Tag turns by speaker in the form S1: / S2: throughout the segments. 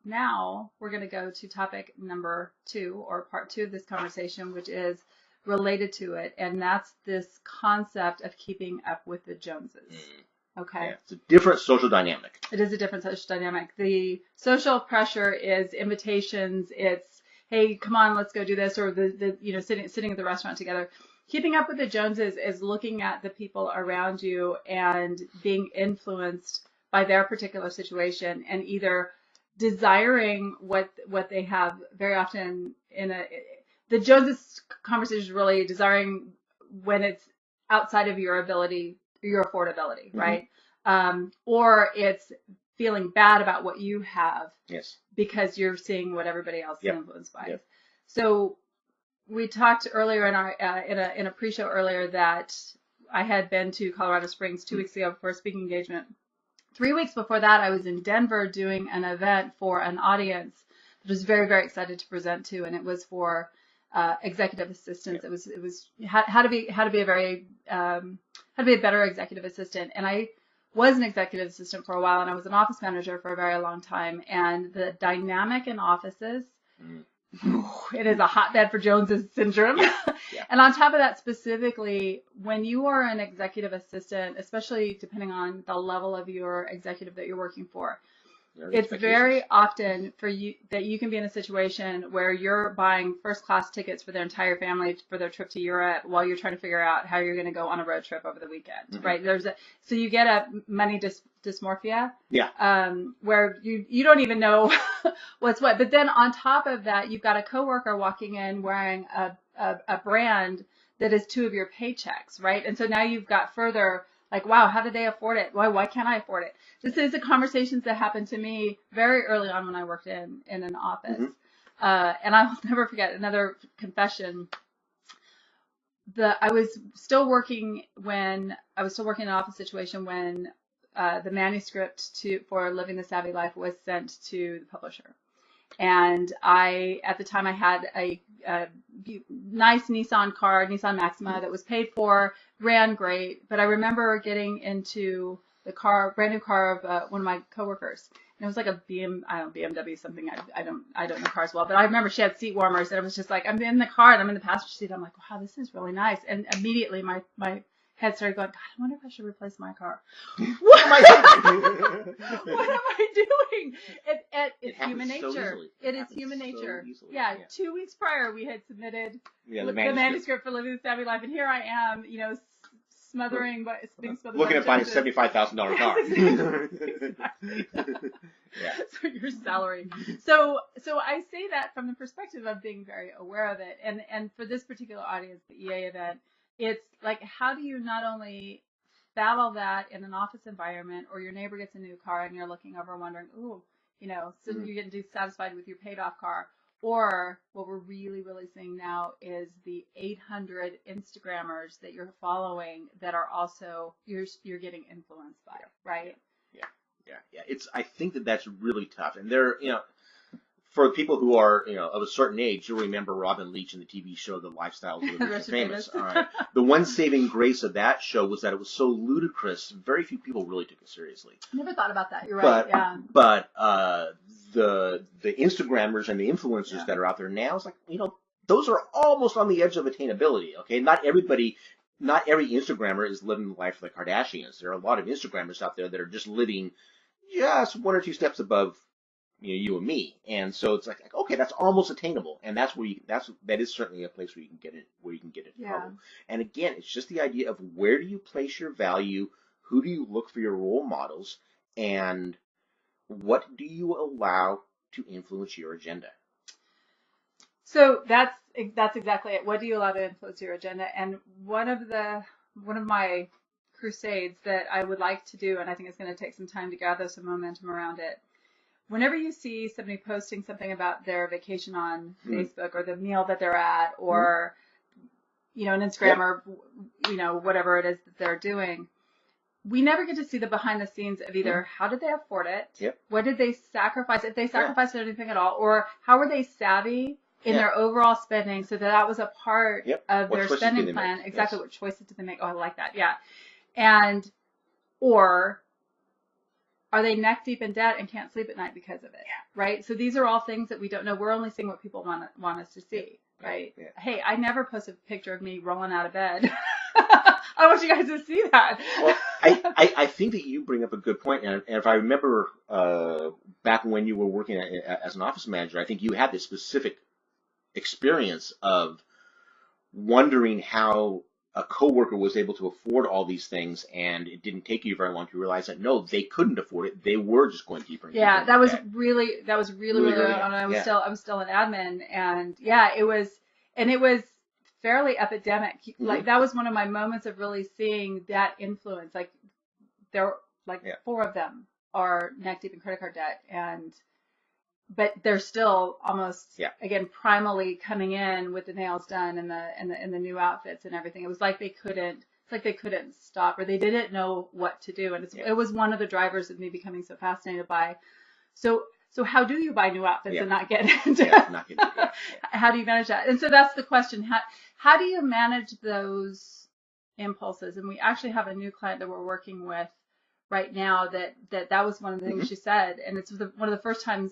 S1: now we're going to go to topic number 2, or part 2 of this conversation, which is related to it. And that's this concept of keeping up with the Joneses. Okay.
S2: Yeah, it's a different social dynamic.
S1: It is a different social dynamic. The social pressure is invitations. It's, hey, come on, let's go do this. Or the sitting at the restaurant together. Keeping up with the Joneses is looking at the people around you and being influenced by their particular situation, and either desiring what they have. Very often the Joneses conversation is really desiring when it's outside of your ability, your affordability, right? Or it's feeling bad about what you have,
S2: yes,
S1: because you're seeing what everybody else is influenced by.
S2: Yep.
S1: So we talked earlier in our in a pre-show earlier that I had been to Colorado Springs 2 weeks ago for a speaking engagement. 3 weeks before that, I was in Denver doing an event for an audience that I was very, very excited to present to, and it was for executive assistants. Yep. It was how to be a better executive assistant. And I was an executive assistant for a while, and I was an office manager for a very long time. And the dynamic in offices, it is a hotbed for Jones's syndrome.
S2: Yeah.
S1: And on top of that, specifically, when you are an executive assistant, especially depending on the level of your executive that you're working for, it's very often for you that you can be in a situation where you're buying first class tickets for their entire family for their trip to Europe while you're trying to figure out how you're going to go on a road trip over the weekend, right? So you get a money dysmorphia, where you don't even know what's what. But then on top of that, you've got a coworker walking in wearing a brand that is 2 of your paychecks, right? And so now you've got further, like, wow, how did they afford it? Why can't I afford it? This is the conversations that happened to me very early on when I worked in an office. And I'll never forget another confession. I was still working in an office situation when the manuscript for Living the Savvy Life was sent to the publisher. And at the time I had a nice Nissan Maxima that was paid for, ran great. But I remember getting into the brand new car of one of my coworkers. And it was like a BMW something. I don't know cars well, but I remember she had seat warmers, and it was just like, I'm in the car and I'm in the passenger seat. I'm like, wow, this is really nice. And immediately my head started going, God, I wonder if I should replace my car. What am I doing? It's human nature. It is human nature. Yeah, 2 weeks prior we had submitted the manuscript for Living the Savvy Life, and here I am, being smothered.
S2: Looking at buying a $75,000 car.
S1: Exactly. So your salary. So I say that from the perspective of being very aware of it, and for this particular audience, the EA event, it's like, how do you not only battle that in an office environment, or your neighbor gets a new car and you're looking over wondering, so you're getting dissatisfied with your paid off car, or what we're really, really seeing now is the 800 Instagrammers that you're following that are also you're getting influenced by, right?
S2: Yeah. I think that's really tough, and for people who are, of a certain age, you'll remember Robin Leach in the TV show The Lifestyles of the Rich and Famous. All right. The one saving grace of that show was that it was so ludicrous, very few people really took it seriously.
S1: I never thought about that. You're right. Yeah.
S2: But the Instagrammers and the influencers that are out there now, it's like, those are almost on the edge of attainability. Okay, not every Instagrammer is living the life of the Kardashians. There are a lot of Instagrammers out there that are just living just 1 or 2 steps above you and me, and so it's like, okay, that's almost attainable, and that is certainly a place where you can get it trouble. And again, it's just the idea of, where do you place your value, who do you look for your role models, and what do you allow to influence your agenda?
S1: So that's exactly it. What do you allow to influence your agenda? And one of my crusades that I would like to do, and I think it's going to take some time to gather some momentum around it. Whenever you see somebody posting something about their vacation on Facebook, or the meal that they're at, or an Instagrammer, whatever it is that they're doing, we never get to see the behind the scenes of either how did they afford it, what did they sacrifice, if they sacrificed anything at all, or how were they savvy in their overall spending, so that was a part of their spending plan. Exactly. What choices did they make? Oh, I like that. Yeah. And, or are they neck deep in debt and can't sleep at night because of it? Right? So these are all things that we don't know. We're only seeing what people want us to see. Right? Yeah. Hey, I never post a picture of me rolling out of bed. I want you guys to see that.
S2: Well, I think that you bring up a good point. And if I remember back when you were working as an office manager, I think you had this specific experience of wondering how a coworker was able to afford all these things, and it didn't take you very long to realize that no, they couldn't afford it. They were just going deeper.
S1: Yeah, that was really when I was still an admin, and it was fairly epidemic. Like that was one of my moments of really seeing that influence. Like there, four of them are neck deep in credit card debt, but they're still almost again primally coming in with the nails done and the new outfits and everything. It was like they couldn't stop, or they didn't know what to do, and it was one of the drivers of me becoming so fascinated by. So how do you buy new outfits and not get into how do you manage that? And so that's the question. How do you manage those impulses? And we actually have a new client that we're working with right now that was one of the things she said, and it's one of the first times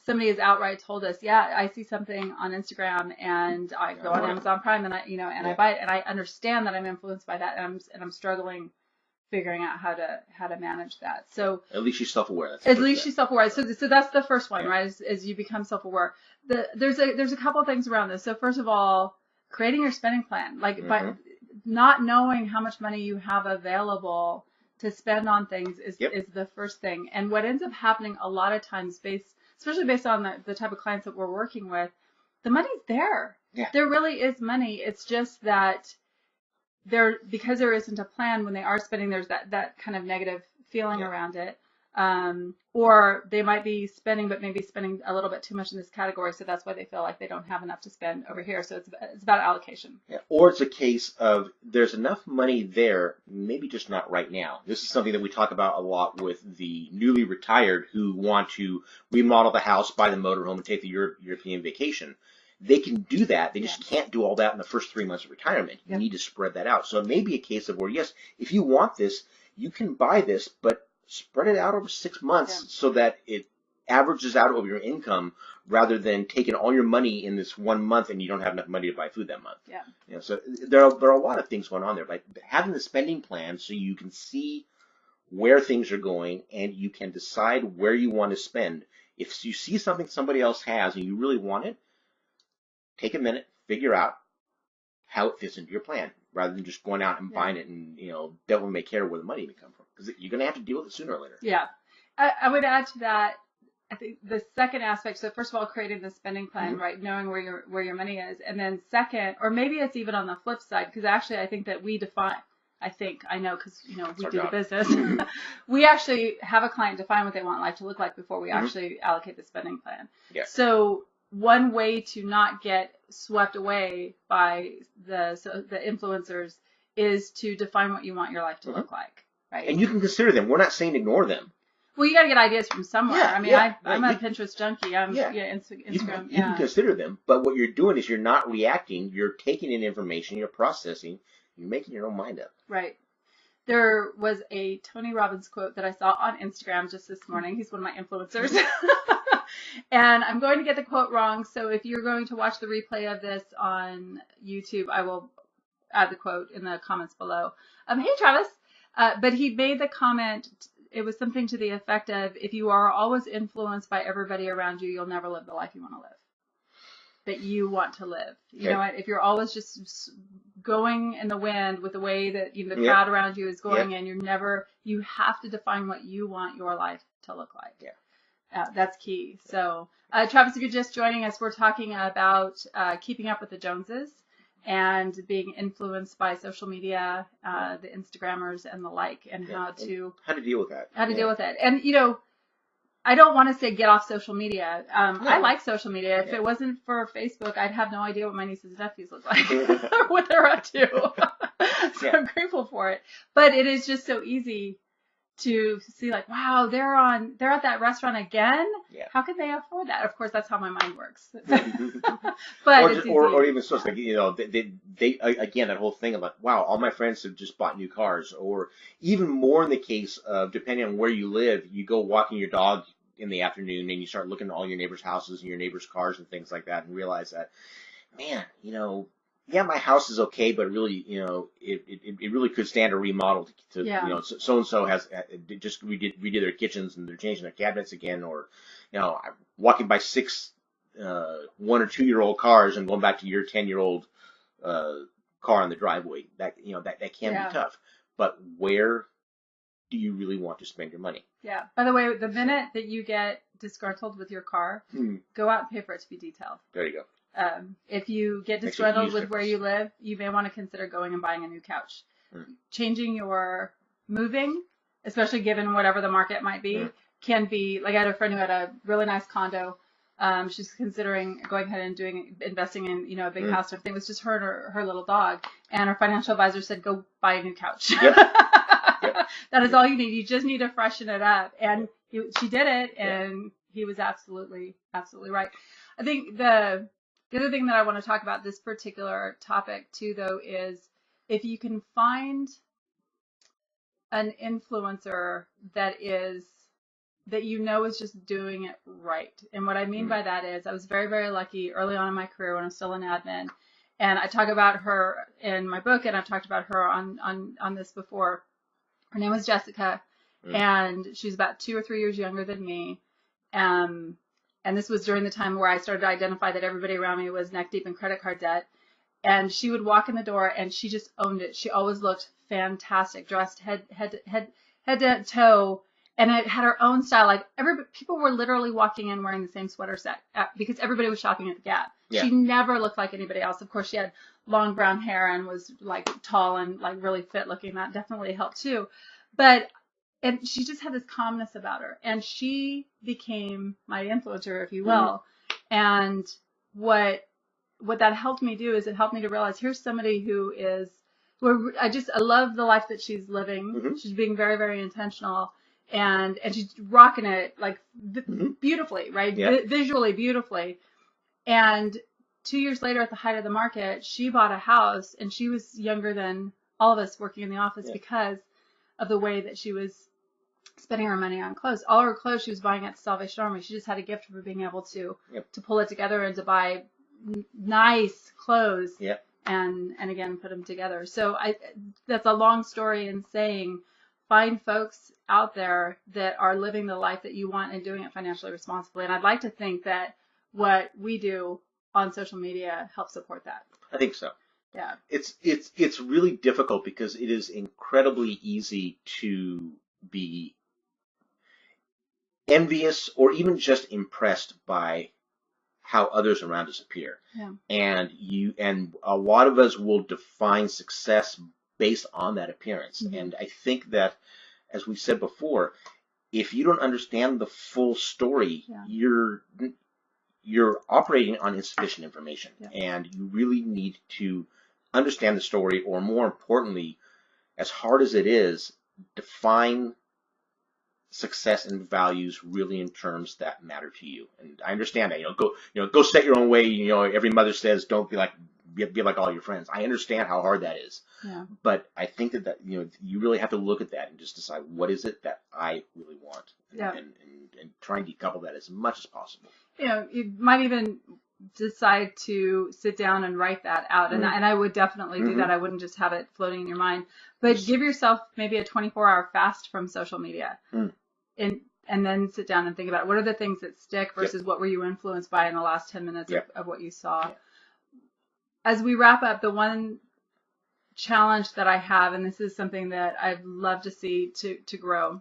S1: somebody has outright told us, I see something on Instagram and I go on Amazon Prime and I buy it, and I understand that I'm influenced by that, and I'm struggling figuring out how to manage that. So
S2: at least she's self-aware.
S1: She's self-aware. So that's the first one, right? Is you become self-aware. There's a couple of things around this. So first of all, creating your spending plan, by not knowing how much money you have available to spend on things is the first thing. And what ends up happening a lot of times, especially based on the type of clients that we're working with, the money's there. Yeah. There really is money. It's just that because there isn't a plan when they are spending, there's that kind of negative feeling around it. Or they might be spending, but maybe spending a little bit too much in this category. So that's why they feel like they don't have enough to spend over here. So it's about allocation. Yeah.
S2: Or it's a case of there's enough money there, maybe just not right now. This is something that we talk about a lot with the newly retired who want to remodel the house, buy the motorhome, and take the European vacation. They can do that. They just can't do all that in the first 3 months of retirement. You need to spread that out. So it may be a case of where, yes, if you want this, you can buy this, but spread it out over 6 months so that it averages out over your income rather than taking all your money in this 1 month and you don't have enough money to buy food that month. Yeah. So there are a lot of things going on there. But having the spending plan so you can see where things are going and you can decide where you want to spend. If you see something somebody else has and you really want it, take a minute, figure out how it fits into your plan rather than just going out and buying it and, devil may care where the money may come from. Because you're going to have to deal with it sooner or later. Yeah.
S1: I would add to that, I think the second aspect, so first of all, creating the spending plan, right, knowing where your money is. And then second, or maybe it's even on the flip side, because actually I think that we define, I know because, we do the business. We actually have a client define what they want life to look like before we actually allocate the spending plan. Yeah. So one way to not get swept away by the influencers is to define what you want your life to look like. Right.
S2: And you can consider them. We're not saying ignore them.
S1: Well, you got to get ideas from somewhere. I'm a Pinterest junkie. Instagram.
S2: You can consider them, but what you're doing is you're not reacting. You're taking in information. You're processing. You're making your own mind up.
S1: Right. There was a Tony Robbins quote that I saw on Instagram just this morning. He's one of my influencers. And I'm going to get the quote wrong. So if you're going to watch the replay of this on YouTube, I will add the quote in the comments below. Hey, Travis. But he made the comment, it was something to the effect of, if you are always influenced by everybody around you, you'll never live the life you want to live, that you want to live. You know what? If you're always just going in the wind with the way that the crowd around you is going and you have to define what you want your life to look like. Yeah. That's key. So, Travis, if you're just joining us, we're talking about keeping up with the Joneses and being influenced by social media, the Instagrammers and the like, and how to
S2: deal with that.
S1: How to deal with it. And, I don't want to say get off social media. I like social media. If it wasn't for Facebook, I'd have no idea what my nieces and nephews look like or what they're up to. So I'm grateful for it. But it is just so easy to see like, wow, they're at that restaurant again.
S2: Yeah.
S1: How could they afford that? Of course, that's how my mind works. But
S2: or even so, it's like, they again, that whole thing about, wow, all my friends have just bought new cars, or even more in the case of, depending on where you live, you go walking your dog in the afternoon and you start looking at all your neighbors' houses and your neighbors' cars and things like that, and realize that, man, yeah, my house is okay, but really, it really could stand a remodel to so and so has just redid their kitchens and they're changing their cabinets again, or, I'm walking by 6 1 or 2 year old cars and going back to your 10-year-old car on the driveway. That can be tough. But where do you really want to spend your money?
S1: Yeah. By the way, the minute that you get disgruntled with your car, go out and pay for it to be detailed.
S2: There you go.
S1: If you get disgruntled with where you live, you may want to consider going and buying a new couch. Changing your moving, especially given whatever the market might be, can be, like I had a friend who had a really nice condo. She's considering going ahead and investing in, a big house or thing. It was just her and her little dog. And her financial advisor said, go buy a new couch. Yep. That is all you need. You just need to freshen it up. And she did it, and he was absolutely right. I think the other thing that I want to talk about this particular topic too, though, is if you can find an influencer that is just doing it right. And what I mean by that is I was very, very lucky early on in my career when I was still in admin. And I talk about her in my book, and I've talked about her on this before. Her name was Jessica, and she's about 2 or 3 years younger than me. And this was during the time where I started to identify that everybody around me was neck deep in credit card debt. And she would walk in the door and she just owned it. She always looked fantastic, dressed head to toe, and it had her own style. Like people were literally walking in wearing the same sweater set because everybody was shopping at the Gap. Yeah. She never looked like anybody else. Of course, she had long brown hair and was like tall and like really fit looking. That definitely helped too. And she just had this calmness about her, and she became my influencer, if you will. And what that helped me do is it helped me to realize here's somebody I love the life that she's living. She's being very, very intentional, and she's rocking it like beautifully, right? Visually beautifully. And 2 years later, at the height of the market, she bought a house, and she was younger than all of us working in the office because of the way that she was spending her money on clothes. All her clothes she was buying at the Salvation Army. She just had a gift for being able to pull it together and to buy nice clothes and again put them together. So that's a long story in saying find folks out there that are living the life that you want and doing it financially responsibly. And I'd like to think that what we do on social media helps support that.
S2: I think so.
S1: Yeah.
S2: It's really difficult because it is incredibly easy to be envious or even just impressed by how others around us appear.
S1: Yeah.
S2: And a lot of us will define success based on that appearance. And I think that, as we said before, if you don't understand the full story, you're operating on insufficient information, and you really need to understand the story, or more importantly, as hard as it is, define success and values really in terms that matter to you. And I understand that, go set your own way. Every mother says, don't be like all your friends. I understand how hard that is.
S1: Yeah.
S2: But I think that you really have to look at that and just decide what is it that I really want, and try and decouple that as much as possible.
S1: You might even decide to sit down and write that out. And I would definitely do that. I wouldn't just have it floating in your mind, but give yourself maybe a 24-hour fast from social media. And then sit down and think about what are the things that stick versus what were you influenced by in the last 10 minutes of what you saw. As we wrap up, the one challenge that I have, and this is something that I'd love to see to grow,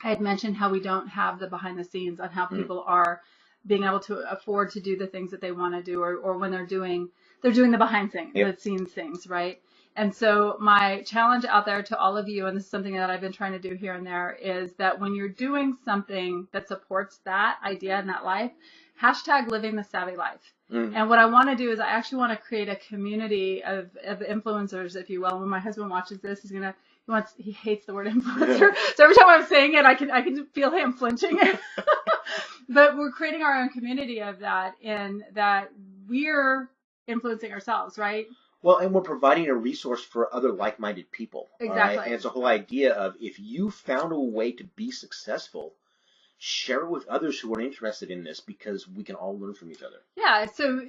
S1: I had mentioned how we don't have the behind the scenes on how people are being able to afford to do the things that they want to do, or when they're doing the behind the scenes things, right? And so my challenge out there to all of you, and this is something that I've been trying to do here and there, is that when you're doing something that supports that idea and that life, hashtag living the savvy life. And what I want to do is I actually want to create a community of influencers, if you will. When my husband watches this, he hates the word influencer. So every time I'm saying it, I can feel him flinching. But we're creating our own community of that, in that we're influencing ourselves, right?
S2: Well, and we're providing a resource for other like-minded people.
S1: Exactly.
S2: Right? And it's the whole idea of, if you found a way to be successful, share it with others who are interested in this, because we can all learn from each other.
S1: Yeah. So,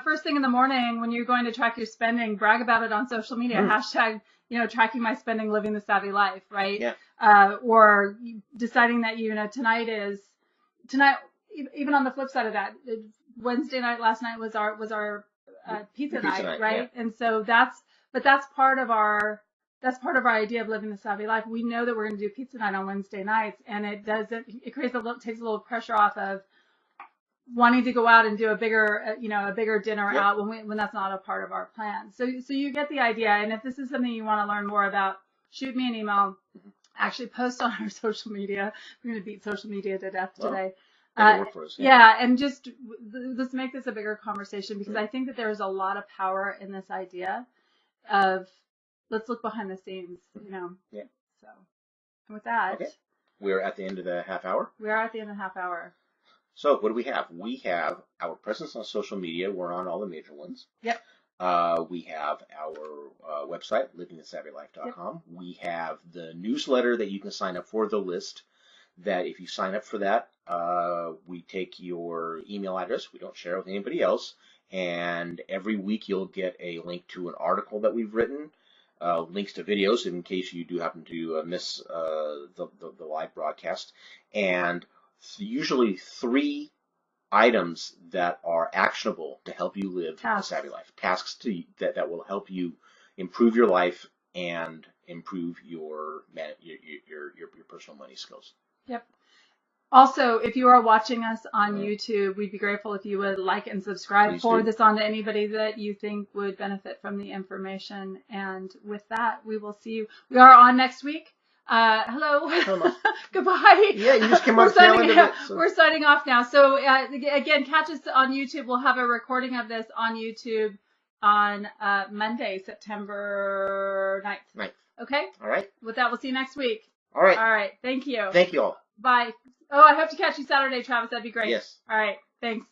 S1: first thing in the morning when you're going to track your spending, brag about it on social media. Hashtag, tracking my spending, living the savvy life, right?
S2: Yeah.
S1: Or deciding that, tonight, even on the flip side of that, Wednesday night, last night was our pizza night, right? Yeah. And so that's part of our idea of living the savvy life. We know that we're going to do pizza night on Wednesday nights, and it takes a little pressure off of wanting to go out and do a bigger dinner out when that's not a part of our plan. So you get the idea. And if this is something you want to learn more about, shoot me an email. Actually post on our social media. We're going to beat social media to death today.
S2: Work for us,
S1: and just let's make this a bigger conversation, because I think that there is a lot of power in this idea of, let's look behind the scenes,
S2: Yeah.
S1: So, and with that,
S2: okay. We're at the end of the half hour.
S1: We are at the end of the half hour.
S2: So what do we have? We have our presence on social media. We're on all the major ones.
S1: Yep.
S2: We have our website, livingthesavvylife.com. Yep. We have the newsletter that you can sign up for, the list, that if you sign up for that, we take your email address. We don't share it with anybody else. And every week you'll get a link to an article that we've written, links to videos in case you do happen to miss the live broadcast, and usually 3 items that are actionable to help you live a savvy life. Tasks that will help you improve your life and improve your personal money skills.
S1: Yep. Also, if you are watching us on YouTube, we'd be grateful if you would like and subscribe.
S2: Please
S1: Forward
S2: do.
S1: this on to anybody that you think would benefit from the information. And with that, we will see you. We are on next week. Hello. Goodbye.
S2: Yeah, you just came on the tail end of it. So.
S1: We're signing off now. So again, catch us on YouTube. We'll have a recording of this on YouTube on Monday, September 9th. Okay?
S2: All right.
S1: With that, we'll see you next week.
S2: All right.
S1: All right. Thank you.
S2: Thank you all.
S1: Bye. Oh, I hope to catch you Saturday, Travis. That'd be great.
S2: Yes.
S1: All right. Thanks.